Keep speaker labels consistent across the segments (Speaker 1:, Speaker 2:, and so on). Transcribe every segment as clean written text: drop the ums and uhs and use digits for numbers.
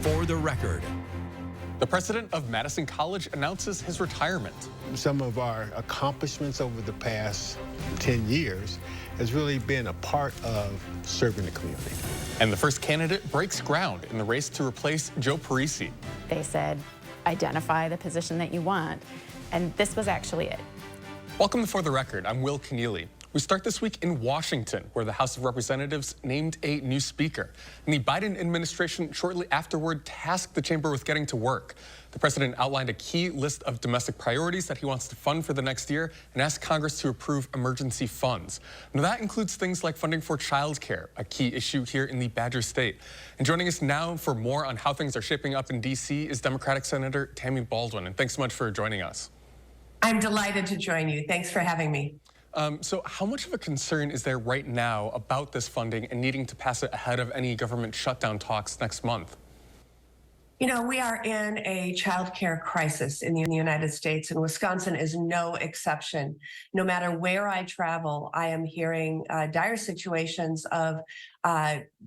Speaker 1: For the record.
Speaker 2: The president of Madison College announces his retirement.
Speaker 3: Some of our accomplishments over the past 10 years has really been a part of serving the community.
Speaker 2: And the first candidate breaks ground in the race to replace Joe Parisi.
Speaker 4: They said, identify the position that you want, and this was actually it.
Speaker 2: Welcome to For the Record. I'm Will Keneally. We start this week in Washington, where the House of Representatives named a new speaker. And the Biden administration shortly afterward tasked the chamber with getting to work. The president outlined a key list of domestic priorities that he wants to fund for the next year and asked Congress to approve emergency funds. Now, that includes things like funding for childcare, a key issue here in the Badger State. And joining us now for more on how things are shaping up in D.C. is Democratic Senator Tammy Baldwin. And thanks so much for joining us.
Speaker 5: I'm delighted to join you. Thanks for having me.
Speaker 2: So how much of a concern is there right now about this funding and needing to pass it ahead of any government shutdown talks next month?
Speaker 5: You know, we are in a child care crisis in the United States, and Wisconsin is no exception. No matter where I travel, I am hearing dire situations of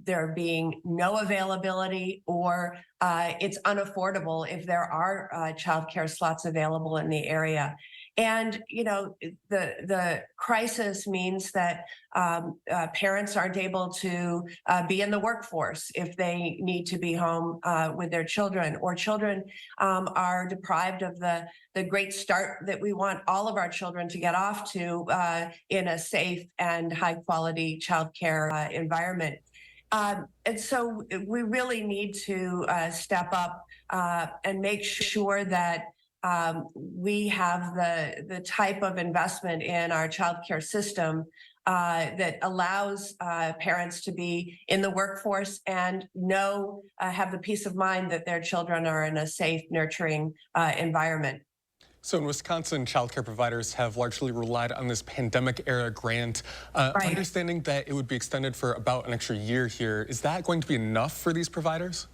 Speaker 5: there being no availability or it's unaffordable if there are child care slots available in the area. And, you know, the crisis means that parents aren't able to be in the workforce if they need to be home with their children, or children are deprived of the great start that we want all of our children to get off to in a safe and high quality childcare environment. And so we really need to step up and make sure that we have the type of investment in our child care system that allows parents to be in the workforce and have the peace of mind that their children are in a safe, nurturing environment.
Speaker 2: So in Wisconsin, child care providers have largely relied on this pandemic-era grant, understanding that it would be extended for about an extra year here. Is that going to be enough for these providers?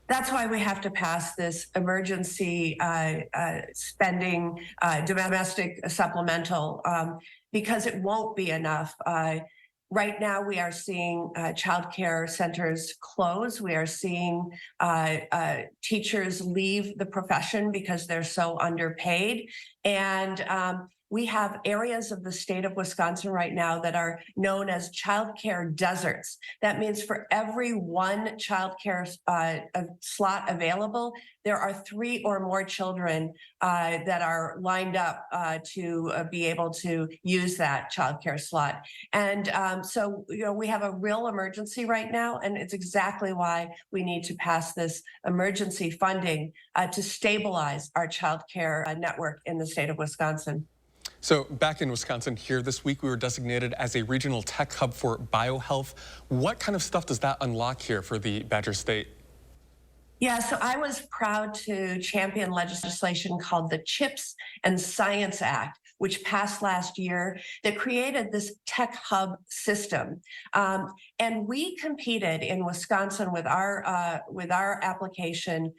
Speaker 5: That's why we have to pass this emergency spending domestic supplemental, because it won't be enough. Right now, we are seeing child care centers close. We are seeing teachers leave the profession because they're so underpaid. And we have areas of the state of Wisconsin right now that are known as child care deserts. That means for every one child care slot available, there are 3 or more children that are lined up to be able to use that child care slot. And so, you know, we have a real emergency right now, and it's exactly why we need to pass this emergency funding to stabilize our child care network in the state of Wisconsin.
Speaker 2: So back in Wisconsin here this week, we were designated as a regional tech hub for biohealth. What kind of stuff does that unlock here for the Badger State?
Speaker 5: Yeah, so I was proud to champion legislation called the CHIPS and Science Act, which passed last year, that created this tech hub system. And we competed in Wisconsin with our application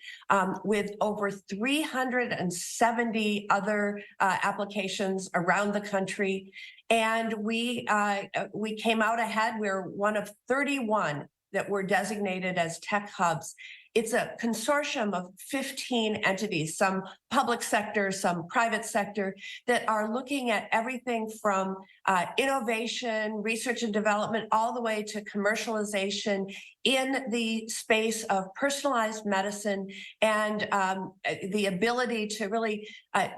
Speaker 5: with over 370 other applications around the country. And we came out ahead. We're one of 31 that were designated as tech hubs. It's a consortium of 15 entities, some public sector, some private sector, that are looking at everything from innovation, research and development, all the way to commercialization in the space of personalized medicine and the ability to really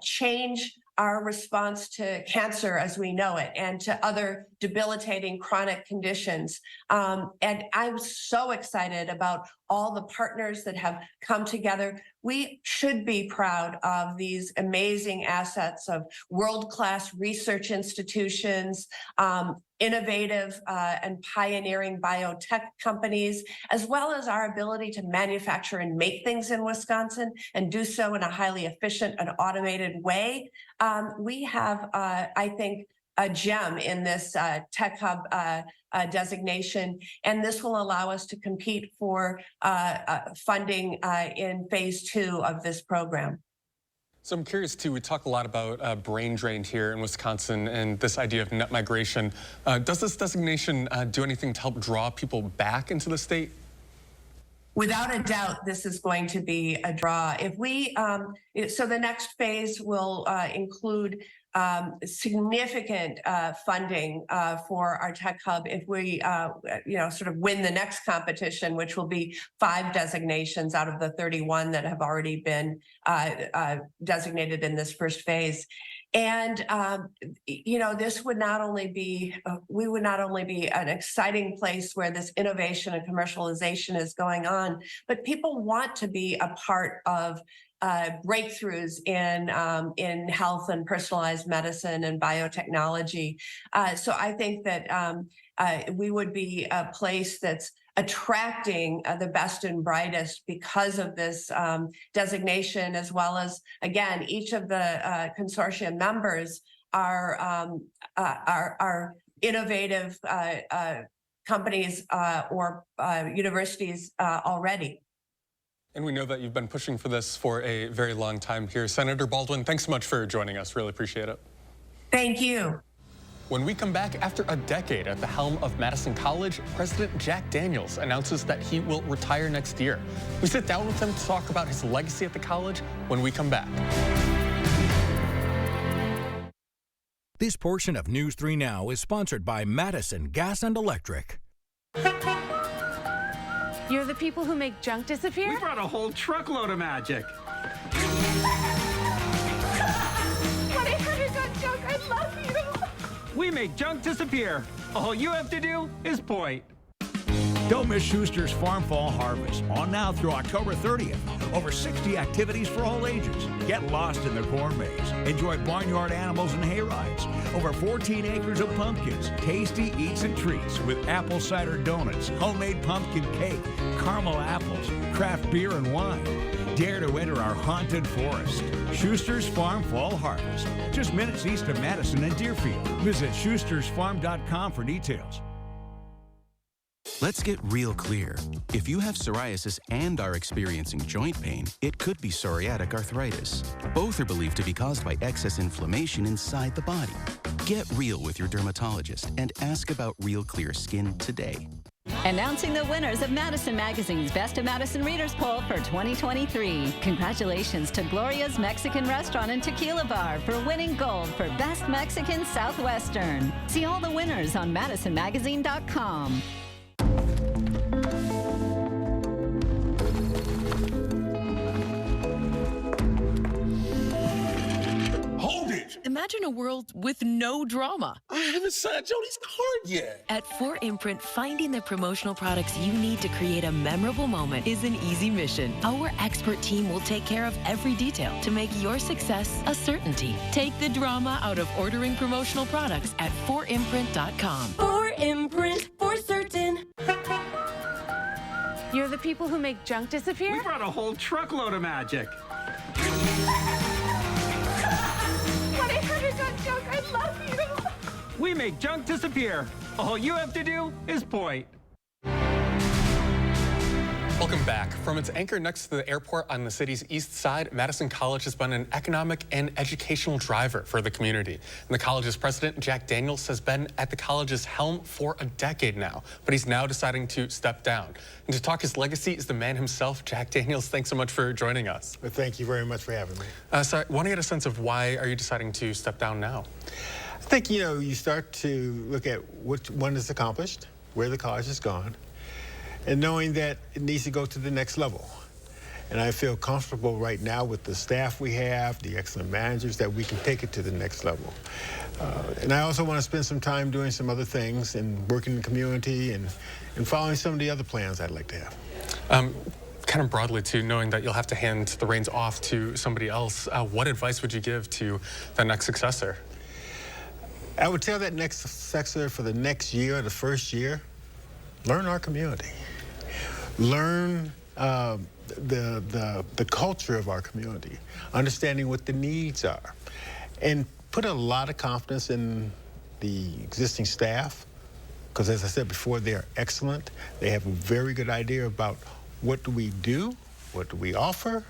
Speaker 5: change our response to cancer as we know it and to other debilitating chronic conditions. And I'm so excited about all the partners that have come together. We should be proud of these amazing assets of world-class research institutions, innovative and pioneering biotech companies, as well as our ability to manufacture and make things in Wisconsin and do so in a highly efficient and automated way. We have, I think, a gem in this tech hub designation, and this will allow us to compete for funding in phase 2 of this program.
Speaker 2: So I'm curious too, we talk a lot about brain drain here in Wisconsin and this idea of net migration. Does this designation do anything to help draw people back into the state?
Speaker 5: Without a doubt, this is going to be a draw. If we, so the next phase will include significant funding for our tech hub if we, sort of win the next competition, which will be 5 designations out of the 31 that have already been designated in this first phase. And, this would not only be, we would not only be an exciting place where this innovation and commercialization is going on, but people want to be a part of breakthroughs in health and personalized medicine and biotechnology. So I think that we would be a place that's attracting the best and brightest because of this designation, as well as, again, each of the consortium members are innovative companies or universities already.
Speaker 2: And we know that you've been pushing for this for a very long time here. Senator Baldwin, thanks so much for joining us. Really appreciate it.
Speaker 5: Thank you.
Speaker 2: When we come back, after a decade at the helm of Madison College, President Jack Daniels announces that he will retire next year. We sit down with him to talk about his legacy at the college when we come back.
Speaker 1: This portion of News 3 Now is sponsored by Madison Gas and Electric.
Speaker 6: You're the people who make junk disappear?
Speaker 7: We brought a whole truckload of magic.
Speaker 6: 1-800 got junk. I love you.
Speaker 7: We make junk disappear. All you have to do is point.
Speaker 8: Don't miss Schuster's Farm Fall Harvest, on now through October 30th. Over 60 activities for all ages. Get lost in the corn maze. Enjoy barnyard animals and hay rides. Over 14 acres of pumpkins. Tasty eats and treats with apple cider donuts, homemade pumpkin cake, caramel apples, craft beer and wine. Dare to enter our haunted forest. Schuster's Farm Fall Harvest. Just minutes east of Madison and Deerfield. Visit schustersfarm.com for details.
Speaker 9: Let's get real clear. If you have psoriasis and are experiencing joint pain, it could be psoriatic arthritis. Both are believed to be caused by excess inflammation inside the body. Get real with your dermatologist and ask about Real Clear Skin today.
Speaker 10: Announcing the winners of Madison Magazine's Best of Madison Readers Poll for 2023. Congratulations to Gloria's Mexican Restaurant and Tequila Bar for winning gold for Best Mexican Southwestern. See all the winners on MadisonMagazine.com.
Speaker 11: Imagine a world with no drama.
Speaker 12: I haven't signed Jody's card yet.
Speaker 11: At 4imprint, finding the promotional products you need to create a memorable moment is an easy mission. Our expert team will take care of every detail to make your success a certainty. Take the drama out of ordering promotional products at 4imprint.com.
Speaker 6: 4imprint, for certain. You're the people who make junk disappear?
Speaker 7: We brought a whole truckload of magic.
Speaker 6: 1-800 got junk. I love you.
Speaker 7: We make junk disappear. All you have to do is point.
Speaker 2: Welcome back. From its anchor next to the airport on the city's east side, Madison College has been an economic and educational driver for the community. And the college's president, Jack Daniels, has been at the college's helm for a decade now, but he's now deciding to step down. And to talk his legacy is the man himself, Jack Daniels. Thanks so much for joining us.
Speaker 3: Well, thank you very much for having me.
Speaker 2: So I want to get a sense of why are you deciding to step down now?
Speaker 3: I think, you start to look at what one is accomplished, where the college has gone, and knowing that it needs to go to the next level. And I feel comfortable right now with the staff we have, the excellent managers, that we can take it to the next level. And I also want to spend some time doing some other things and working in the community and following some of the other plans I'd like to have.
Speaker 2: Kind of broadly, too, knowing that you'll have to hand the reins off to somebody else, what advice would you give to the next successor?
Speaker 3: I would tell that next successor for the next year, the first year, learn our community. Learn the culture of our community, understanding what the needs are, and put a lot of confidence in the existing staff, because as I said before, they're excellent. They have a very good idea about what do we do, what do we offer,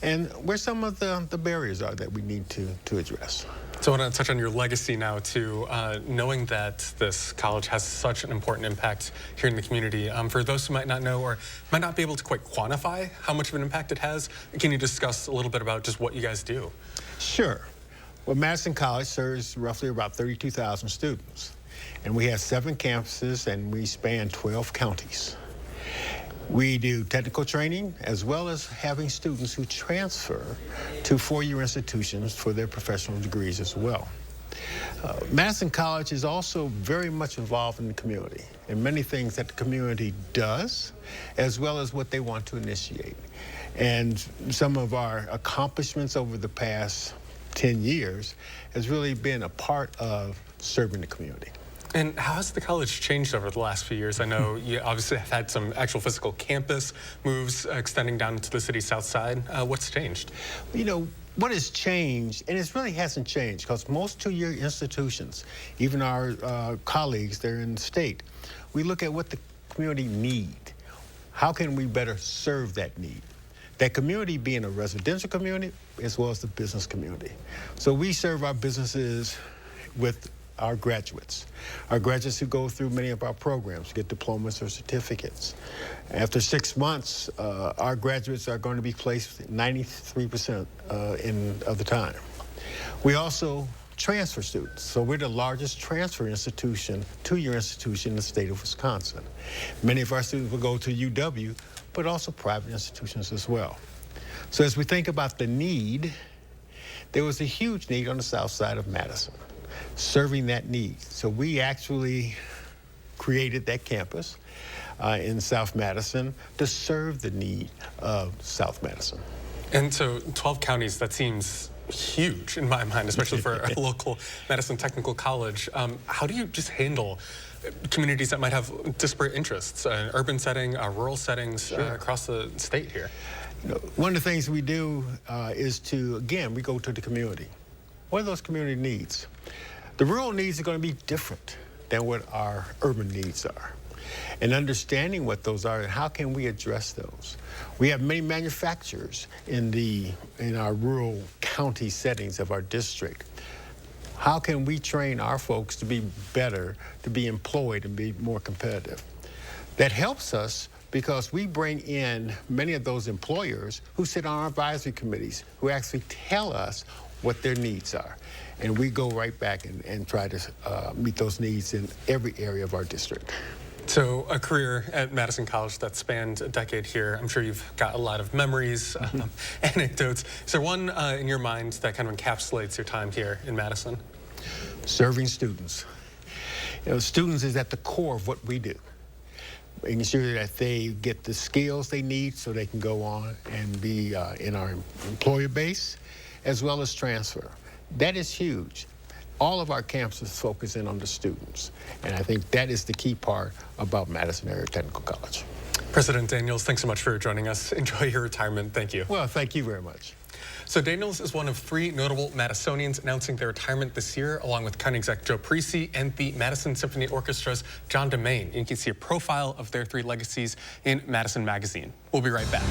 Speaker 3: and where some of the barriers are that we need to address.
Speaker 2: So I want to touch on your legacy now too, knowing that this college has such an important impact here in the community. For those who might not know or might not be able to quite quantify how much of an impact it has, can you discuss a little bit about just what you guys do?
Speaker 3: Sure. Well, Madison College serves roughly about 32,000 students. And we have 7 campuses and we span 12 counties. We do technical training as well as having students who transfer to four-year institutions for their professional degrees as well. Madison College is also very much involved in the community and many things that the community does as well as what they want to initiate. And some of our accomplishments over the past 10 years has really been a part of serving the community.
Speaker 2: And how has the college changed over the last few years? I know you obviously have had some actual physical campus moves extending down to the city's south side. What's changed?
Speaker 3: You know, what has changed, and it really hasn't changed, because most two-year institutions, even our colleagues there in the state, we look at what the community need. How can we better serve that need? That community being a residential community as well as the business community. So we serve our businesses with our graduates who go through many of our programs, get diplomas or certificates. After 6 months, our graduates are going to be placed 93% of the time. We also transfer students. So we're the largest transfer institution, two-year institution in the state of Wisconsin. Many of our students will go to UW, but also private institutions as well. So as we think about the need, there was a huge need on the south side of Madison, serving that need. So we actually created that campus in South Madison to serve the need of South Madison.
Speaker 2: And so 12 counties, that seems huge in my mind, especially for a local Madison Technical College. How do you just handle communities that might have disparate interests, urban setting, rural settings across the state here?
Speaker 3: You know, one of the things we do is to, again, we go to the community. What are those community needs? The rural needs are going to be different than what our urban needs are. And understanding what those are and how can we address those. We have many manufacturers in our rural county settings of our district. How can we train our folks to be better, to be employed and be more competitive? That helps us because we bring in many of those employers who sit on our advisory committees, who actually tell us what their needs are. And we go right back and try to meet those needs in every area of our district.
Speaker 2: So a career at Madison College that spanned a decade here. I'm sure you've got a lot of memories, anecdotes. Is there one in your mind that kind of encapsulates your time here in Madison?
Speaker 3: Serving students. You know, students is at the core of what we do. Making sure that they get the skills they need so they can go on and be in our employer base, as well as transfer. That is huge. All of our campuses focus in on the students, and I think that is the key part about Madison Area Technical College.
Speaker 2: President Daniels, thanks so much for joining us. Enjoy your retirement. Thank you.
Speaker 3: Well, thank you very much.
Speaker 2: So Daniels is one of 3 notable Madisonians announcing their retirement this year, along with county exec Joe Parisi and the Madison Symphony Orchestra's John DeMaine. You can see a profile of their 3 legacies in Madison Magazine. We'll be right back.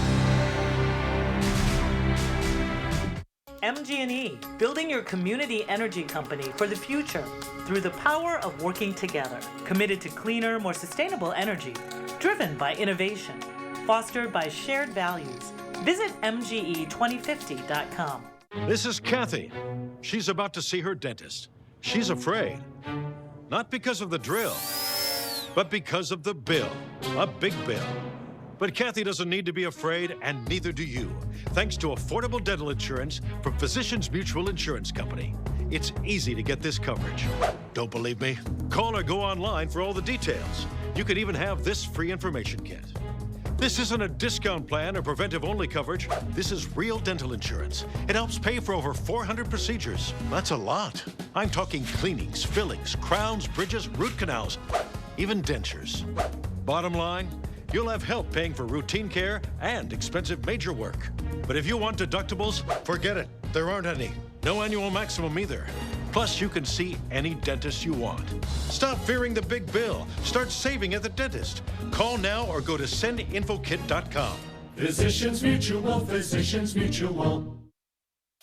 Speaker 13: MG&E, building your community energy company for the future through the power of working together. Committed to cleaner, more sustainable energy, driven by innovation, fostered by shared values. Visit MGE2050.com.
Speaker 14: This is Kathy. She's about to see her dentist. She's afraid. Not because of the drill, but because of the bill. A big bill. But Kathy doesn't need to be afraid, and neither do you, thanks to affordable dental insurance from Physicians Mutual Insurance Company. It's easy to get this coverage. Don't believe me? Call or go online for all the details. You could even have this free information kit. This isn't a discount plan or preventive-only coverage. This is real dental insurance. It helps pay for over 400 procedures. That's a lot. I'm talking cleanings, fillings, crowns, bridges, root canals, even dentures. Bottom line, you'll have help paying for routine care and expensive major work. But if you want deductibles, forget it. There aren't any. No annual maximum either. Plus, you can see any dentist you want. Stop fearing the big bill. Start saving at the dentist. Call now or go to sendinfokit.com.
Speaker 15: Physicians Mutual, Physicians Mutual.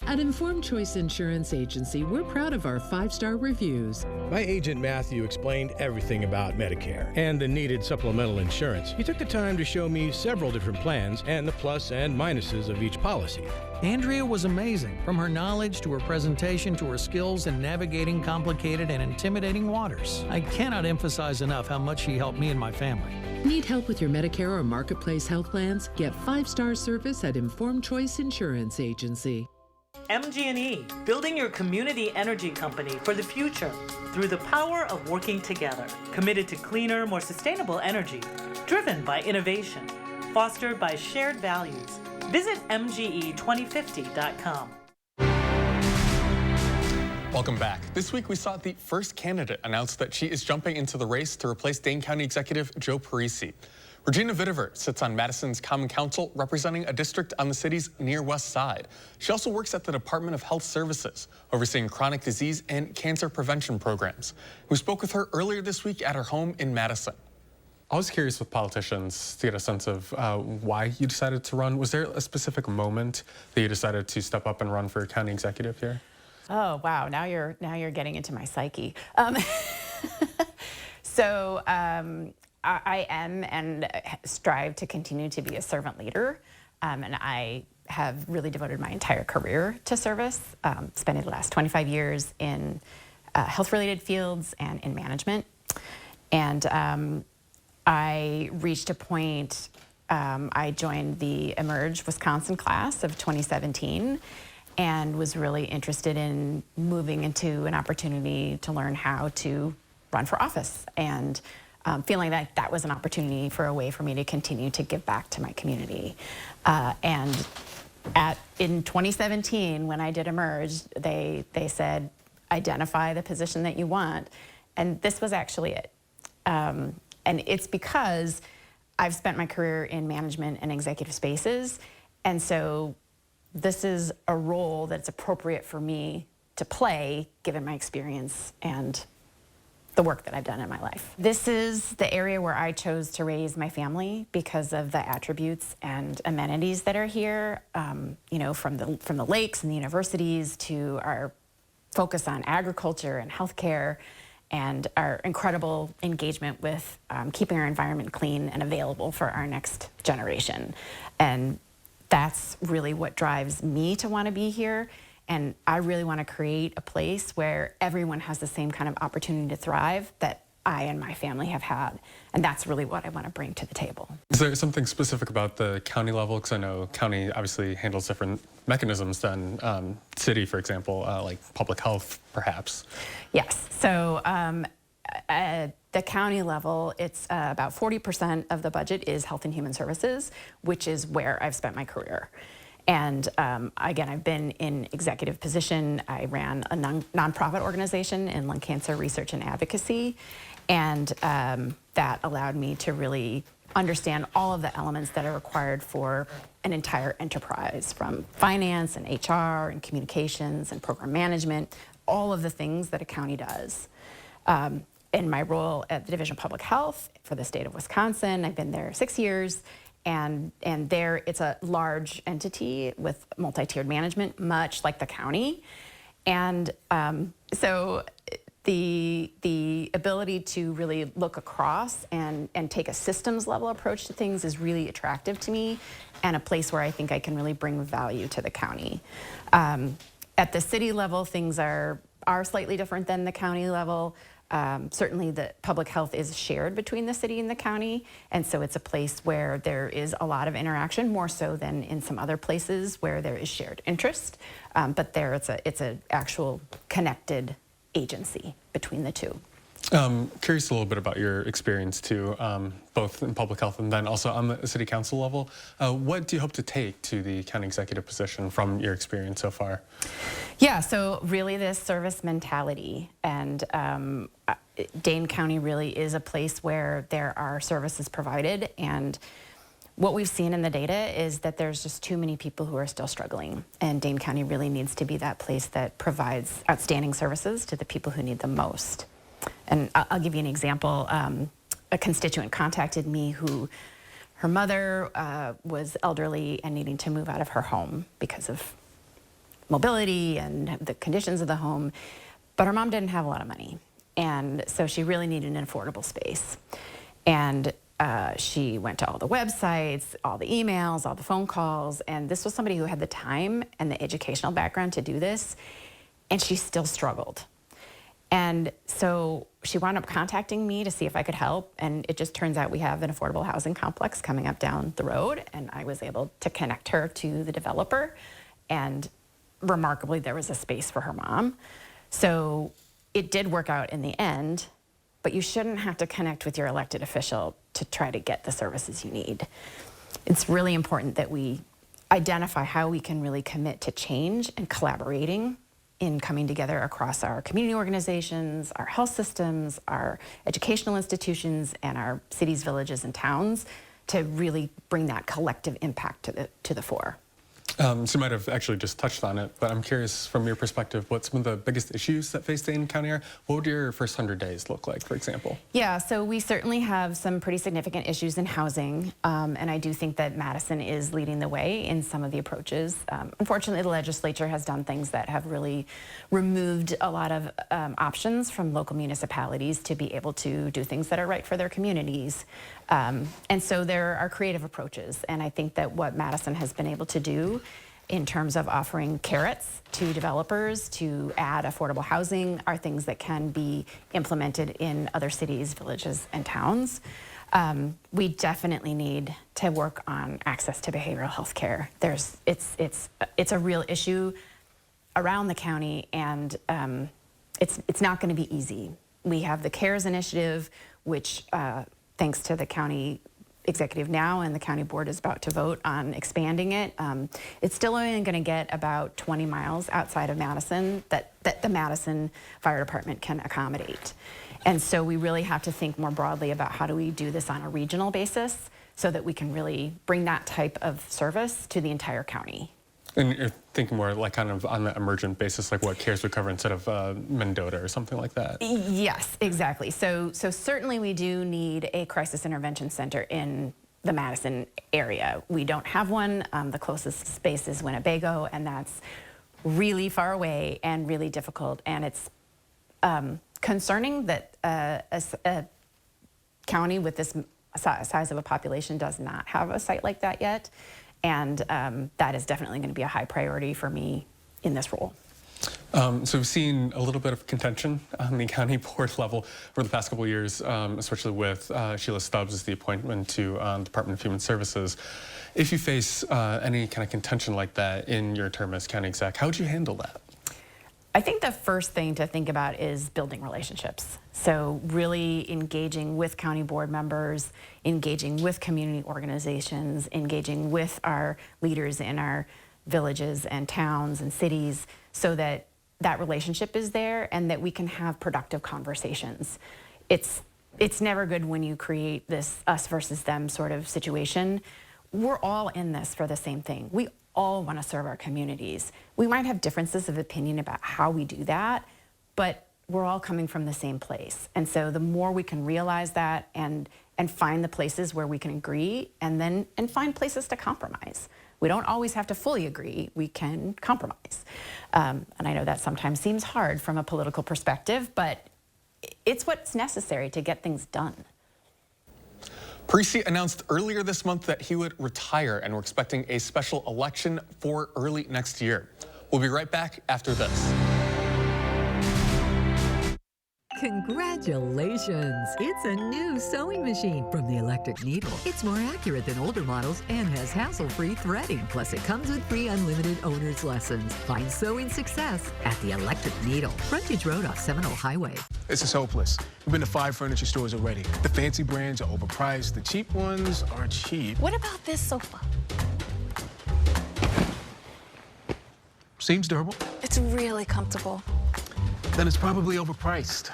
Speaker 15: At Informed Choice Insurance Agency, we're proud of our 5-star reviews.
Speaker 16: My agent Matthew explained everything about Medicare and the needed supplemental insurance. He took the time to show me several different plans and the plus and minuses of each policy.
Speaker 17: Andrea was amazing, from her knowledge to her presentation to her skills in navigating complicated and intimidating waters. I cannot emphasize enough how much she helped me and my family.
Speaker 15: Need help with your Medicare or Marketplace health plans? Get 5-star service at Informed Choice Insurance Agency.
Speaker 13: MG&E, building your community energy company for the future through the power of working together. Committed to cleaner, more sustainable energy, driven by innovation, fostered by shared values. Visit MGE2050.com.
Speaker 2: Welcome back. This week we saw the first candidate announce that she is jumping into the race to replace Dane County Executive Joe Parisi. Regina Vier sits on Madison's Common Council, representing a district on the city's near west side. She also works at the Department of Health Services, overseeing chronic disease and cancer prevention programs. We spoke with her earlier this week at her home in Madison. I was curious with politicians to get a sense of why you decided to run. Was there a specific moment that you decided to step up and run for county executive here?
Speaker 4: Oh wow! Now you're getting into my psyche. I am and strive to continue to be a servant leader, and I have really devoted my entire career to service, spending the last 25 years in health-related fields and in management. And I reached a point, I joined the Emerge Wisconsin class of 2017 and was really interested in moving into an opportunity to learn how to run for office, and feeling that that was an opportunity for a way for me to continue to give back to my community. In 2017, when I did Emerge, they said, identify the position that you want. And this was actually it. And it's because I've spent my career in management and executive spaces. And so this is a role that's appropriate for me to play, given my experience and the work that I've done in my life. This is the area where I chose to raise my family because of the attributes and amenities that are here. You know, from the lakes and the universities to our focus on agriculture and healthcare, and our incredible engagement with keeping our environment clean and available for our next generation. And that's really what drives me to want to be here. And I really want to create a place where everyone has the same kind of opportunity to thrive that I and my family have had. And that's really what I want to bring to the table.
Speaker 2: Is there something specific about the county level? Because I know county obviously handles different mechanisms than city, for example, like public health, perhaps.
Speaker 4: Yes. So at the county level, it's about 40% of the budget is health and human services, which is where I've spent my career. And again, I've been in executive position. I ran a nonprofit organization in lung cancer research and advocacy, and that allowed me to really understand all of the elements that are required for an entire enterprise, from finance and HR and communications and program management, all of the things that a county does. In my role at the Division of Public Health for the state of Wisconsin, I've been there 6 years. And there, it's a large entity with multi-tiered management, much like the county. And so the ability to really look across and take a systems level approach to things is really attractive to me, and a place where I think I can really bring value to the county. At the city level, things are slightly different than the county level. Certainly the public health is shared between the city and the county, and so it's a place where there is a lot of interaction, more so than in some other places where there is shared interest. But there it's an actual connected agency between the two.
Speaker 2: Curious a little bit about your experience too, both in public health and then also on the city council level. What do you hope to take to the county executive position from your experience so far?
Speaker 4: Yeah, so really this service mentality, and Dane County really is a place where there are services provided, and what we've seen in the data is that there's just too many people who are still struggling, and Dane County really needs to be that place that provides outstanding services to the people who need them most. And I'll give you an example. A constituent contacted me who, her mother was elderly and needing to move out of her home because of mobility and the conditions of the home. But her mom didn't have a lot of money. And so she really needed an affordable space. And she went to all the websites, all the emails, all the phone calls. And this was somebody who had the time and the educational background to do this. And she still struggled. And so she wound up contacting me to see if I could help. And it just turns out we have an affordable housing complex coming up down the road. And I was able to connect her to the developer. And remarkably, there was a space for her mom. So it did work out in the end, but you shouldn't have to connect with your elected official to try to get the services you need. It's really important that we identify how we can really commit to change and collaborating in coming together across our community organizations, our health systems, our educational institutions, and our cities, villages, and towns to really bring that collective impact to the fore.
Speaker 2: So you might have actually just touched on it, but I'm curious from your perspective, what some of the biggest issues that face Dane County are? What would your first 100 days look like, for example?
Speaker 4: Yeah, so we certainly have some pretty significant issues in housing, and I do think that Madison is leading the way in some of the approaches. Unfortunately, the legislature has done things that have really removed a lot of options from local municipalities to be able to do things that are right for their communities. And so there are creative approaches, and I think that what Madison has been able to do in terms of offering carrots to developers to add affordable housing are things that can be implemented in other cities, villages, and towns. We definitely need to work on access to behavioral health care. It's a real issue around the county, and it's not going to be easy. We have the CARES initiative, which thanks to the county executive now, and the county board is about to vote on expanding it. It's still only going to get about 20 miles outside of Madison that the Madison Fire Department can accommodate. And so we really have to think more broadly about how do we do this on a regional basis so that we can really bring that type of service to the entire county.
Speaker 2: And you're thinking more like kind of on the emergent basis, like what CARES would cover instead of Mendota or something like that?
Speaker 4: Yes, exactly. So certainly we do need a crisis intervention center in the Madison area. We don't have one. The closest space is Winnebago, and that's really far away and really difficult. And it's concerning that a county with this size of a population does not have a site like that yet. And that is definitely going to be a high priority for me in this role.
Speaker 2: So we've seen a little bit of contention on the county board level over the past couple of years, especially with Sheila Stubbs as the appointment to the Department of Human Services. If you face any kind of contention like that in your term as county exec, how would you handle that?
Speaker 4: I think the first thing to think about is building relationships. So really engaging with county board members, engaging with community organizations, engaging with our leaders in our villages and towns and cities so that that relationship is there and that we can have productive conversations. It's never good when you create this us versus them sort of situation. We're all in this for the same thing. We all want to serve our communities. We might have differences of opinion about how we do that, but we're all coming from the same place. And so the more we can realize that and find the places where we can agree and find places to compromise. We don't always have to fully agree, we can compromise. And I know that sometimes seems hard from a political perspective, but it's what's necessary to get things done.
Speaker 2: Parisi announced earlier this month that he would retire, and we're expecting a special election for early next year. We'll be right back after this.
Speaker 18: Congratulations! It's a new sewing machine from the Electric Needle. It's more accurate than older models and has hassle-free threading. Plus, it comes with free unlimited owner's lessons. Find sewing success at the Electric Needle. Frontage Road off Seminole Highway.
Speaker 19: This is hopeless. We've been to 5 furniture stores already. The fancy brands are overpriced. The cheap ones are cheap.
Speaker 6: What about this sofa?
Speaker 19: Seems durable.
Speaker 6: It's really comfortable.
Speaker 19: Then it's probably overpriced.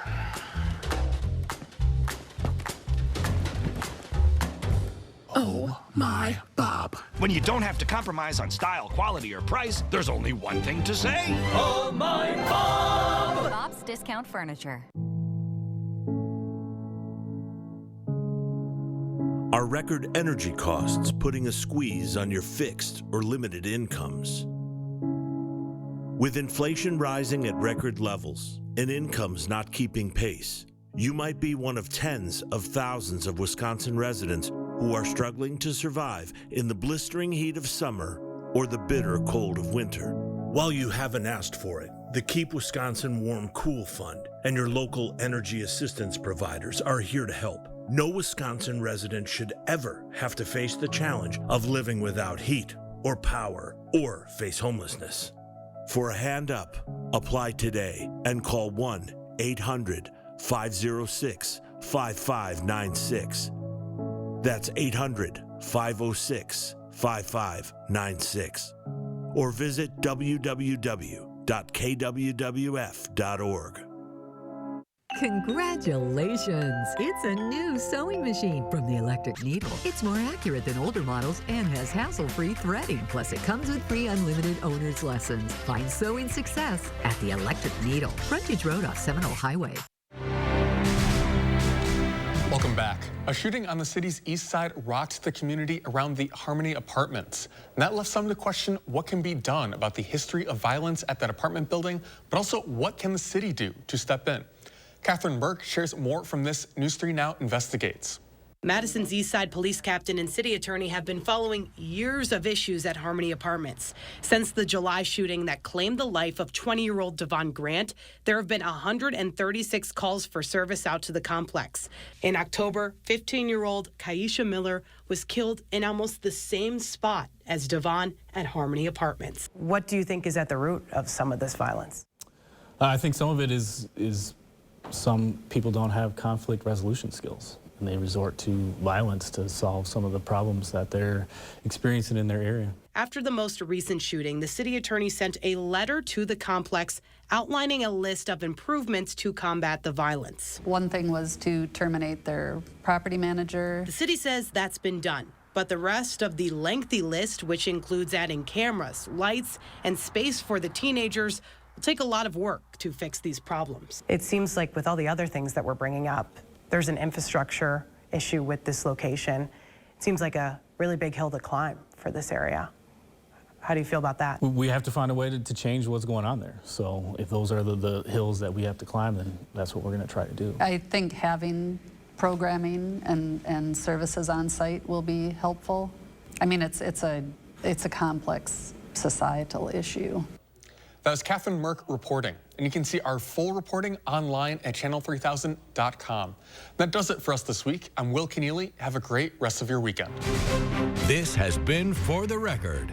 Speaker 12: Oh my Bob. When you don't have to compromise on style, quality, or price, there's only one thing to say. Oh my Bob!
Speaker 10: Bob's Discount Furniture.
Speaker 20: Are record energy costs putting a squeeze on your fixed or limited incomes? With inflation rising at record levels and incomes not keeping pace, you might be one of tens of thousands of Wisconsin residents who are struggling to survive in the blistering heat of summer or the bitter cold of winter. While you haven't asked for it, the Keep Wisconsin Warm Cool Fund and your local energy assistance providers are here to help. No Wisconsin resident should ever have to face the challenge of living without heat or power or face homelessness. For a hand up, apply today and call 1-800-506-5596. That's 800-506-5596. Or visit www.kwwf.org.
Speaker 18: Congratulations! It's a new sewing machine from the Electric Needle. It's more accurate than older models and has hassle-free threading. Plus, it comes with free unlimited owner's lessons. Find sewing success at the Electric Needle. Frontage Road off Seminole Highway.
Speaker 2: Welcome back. A shooting on the city's east side rocked the community around the Harmony Apartments. And that left some to question what can be done about the history of violence at that apartment building, but also what can the city do to step in? Catherine Burke shares more from this News 3 Now Investigates.
Speaker 21: Madison's East Side Police Captain and City Attorney have been following years of issues at Harmony Apartments. Since the July shooting that claimed the life of 20-year-old Devon Grant, there have been 136 calls for service out to the complex. In October, 15-year-old Kaisha Miller was killed in almost the same spot as Devon at Harmony Apartments.
Speaker 22: What do you think is at the root of some of this violence?
Speaker 23: I think some of it is some people don't have conflict resolution skills, and they resort to violence to solve some of the problems that they're experiencing in their area.
Speaker 21: After the most recent shooting, the city attorney sent a letter to the complex outlining a list of improvements to combat the violence.
Speaker 24: One thing was to terminate their property manager.
Speaker 21: The city says that's been done, but the rest of the lengthy list, which includes adding cameras, lights, and space for the teenagers, will take a lot of work to fix these problems.
Speaker 22: It seems like with all the other things that we're bringing up, there's an infrastructure issue with this location. It seems like a really big hill to climb for this area. How do you feel about that?
Speaker 23: We have to find a way to change what's going on there. So if those are the hills that we have to climb, then that's what we're going to try to do.
Speaker 24: I think having programming and services on site will be helpful. I mean, it's a complex societal issue.
Speaker 2: That was Catherine Merck reporting, and you can see our full reporting online at channel3000.com. That does it for us this week. I'm Will Keneally. Have a great rest of your weekend.
Speaker 1: This has been For the Record.